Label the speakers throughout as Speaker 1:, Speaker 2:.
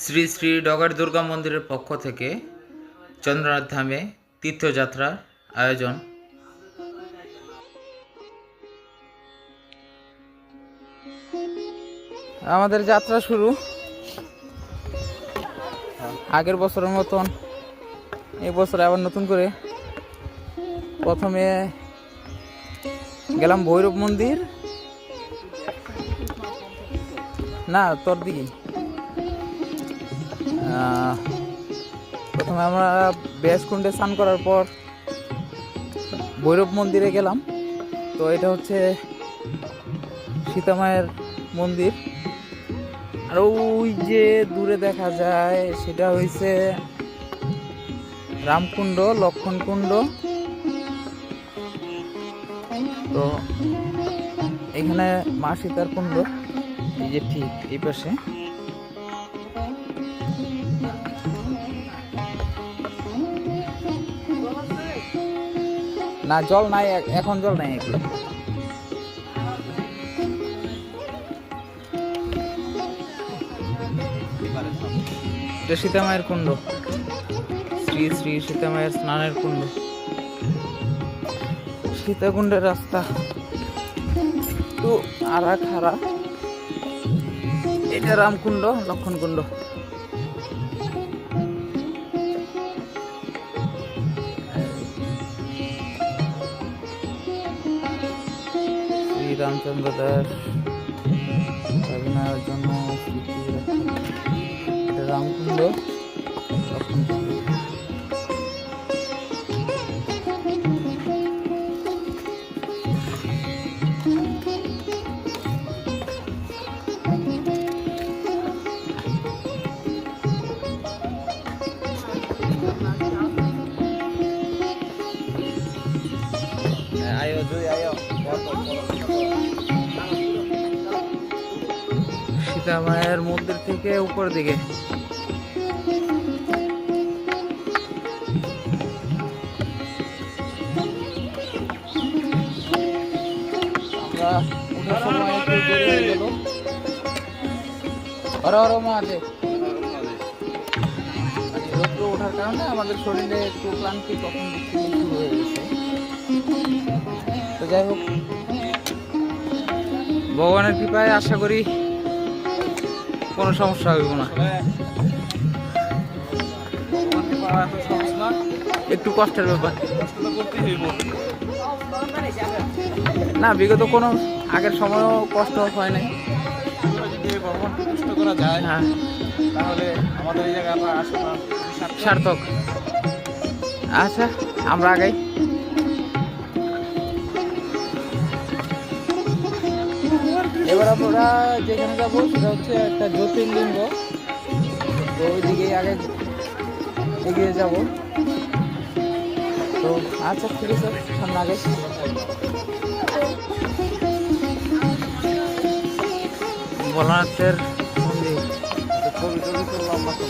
Speaker 1: শ্রী শ্রী ডগার দুর্গা মন্দিরের পক্ষ থেকে চন্দ্রনাথ ধামে তীর্থযাত্রার আয়োজন। আমাদের যাত্রা শুরু আগের বছরের মতন এই বছর আবার নতুন করে। প্রথমে গেলাম ভৈরব মন্দির, না তোর দিকে। প্রথমে আমরা ব্যাসকুণ্ডে স্নান করার পর ভৈরব মন্দিরে গেলাম। তো এটা হচ্ছে সীতামায়ের মন্দির, আর ওই যে দূরে দেখা যায় সেটা হইছে রামকুণ্ড, লক্ষণকুণ্ড। তো এখানে মা সীতার কুণ্ড, এই যে ঠিক এই পাশে। না জল নাই, এখন জল নাই। এটা সীতামায়ের কুণ্ড, শ্রী শ্রী সীতামায়ের স্নানের কুণ্ড, সীতাকুণ্ডের রাস্তা তো আরা খারা। এটা রামকুণ্ড, লক্ষণকুণ্ড। শ্রী রামচন্দ্র দাস জন্য এটা রামকুণ্ড, লক্ষণকুণ্ড। সীতামায়ের মন্দির থেকে উপর দিকে আমরা ওঠার সময় একটু দেরি হয়ে গেল। রৌদ্র ওঠার কারণে আমাদের শরীরে একটু ক্লান্তি তখন শুরু হয়ে গেছে। তো যাই হোক, ভগবানের কৃপায় আশা করি কোনো সমস্যা হইব না। একটু কষ্টের ব্যাপার না, বিগত কোনো আগের সময়ও কষ্ট হয় নাই। কষ্ট করা যায়, হ্যাঁ, তাহলে আমাদের এই জায়গায় সার্থক। আচ্ছা, আমরা আগাই। এবার আমরা যেখানে যাবো সেটা হচ্ছে একটা জ্যোতির্লিঙ্গ, তো ওই দিকেই আগে এগিয়ে যাব। তো আচ্ছা ঠিক আছে, সামনে আগে। ভোলানাথের মন্দির, ছবি টবি তুললাম না তো।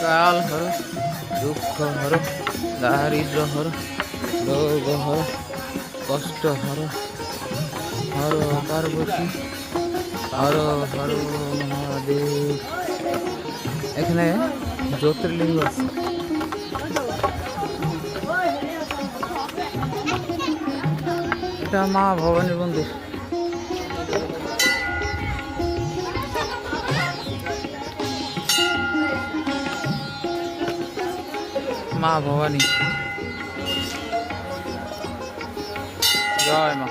Speaker 1: কাল হর, দুঃখ হর, দারিদ্র হর, রোগ হর, কষ্ট হর, হর পার্বতী, হর হর মহাদেব। এখানে জ্যোতির্লিঙ্গ আছে। এটা মা ভবানীর মন্দির। মা ভবানী, জয় মা।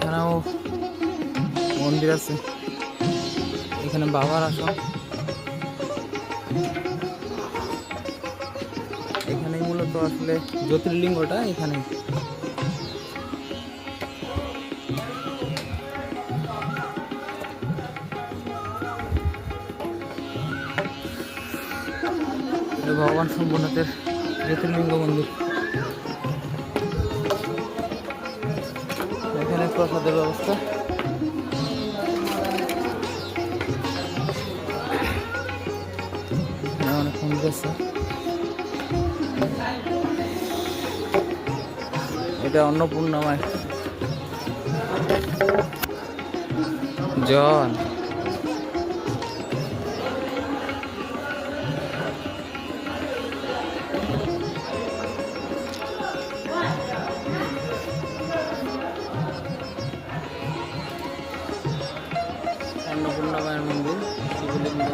Speaker 1: এখানেও মন্দির আছে, এখানে বাবার আসন। এখানেই মূলত আসলে জ্যোতির্লিঙ্গটা এখানে। ভগবান শম্ভুনাথের জ্যোতির্লিঙ্গ মন্দির। এখানে প্রসাদের ব্যবস্থা। অনেক মন্দির আছে। এটা অন্নপূর্ণা মায়ের জল। অন্নপূর্ণা মায়ের মন্দির, শিবলিঙ্গ।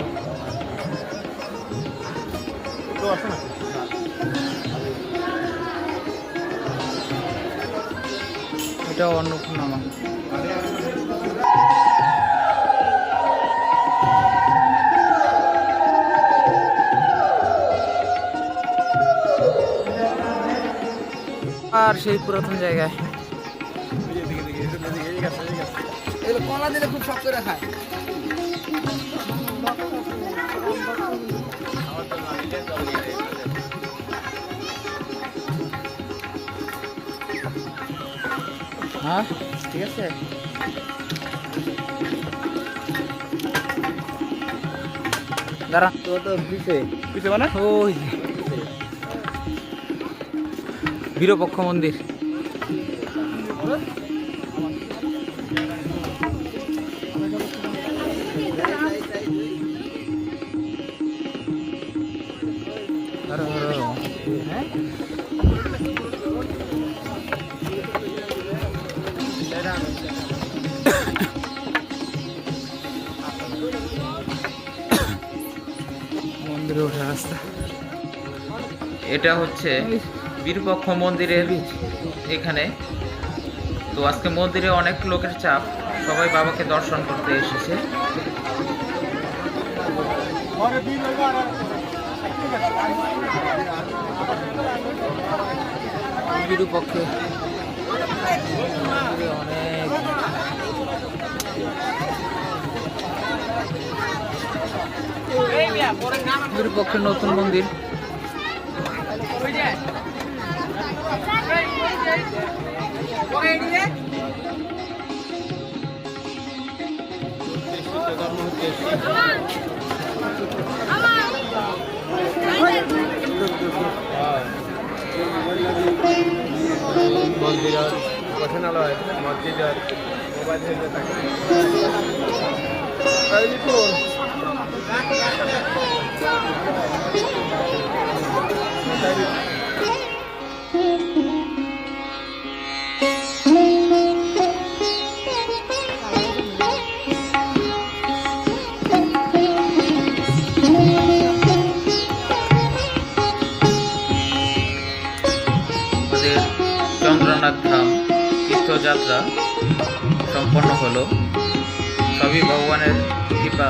Speaker 1: এটা অন্নপূর্ণা মা। আর সেই পুরাতন জায়গায় কলা দিলে খুব শক্ত রাখায়। হ্যাঁ ঠিক আছে। দাঁড়া তো পিছে পিছে মানে ওই বীরপক্ষ মন্দির। মন্দিরে ওঠার রাস্তা। এটা হচ্ছে বীরপক্ষ মন্দিরের এখানে। তো আজকে মন্দিরে অনেক লোকের চাপ, সবাই বাবাকে দর্শন করতে এসেছে। বিরুপক্ষে অনেক বিরুপক্ষের নতুন মন্দির।
Speaker 2: মন্দির উপাসনালয় মসজিদের মোবাইল থেকে থাকে।
Speaker 1: চন্দ্রনাথ ধাম তীর্থযাত্রা সম্পন্ন হলো। সবই ভগবানের কৃপা।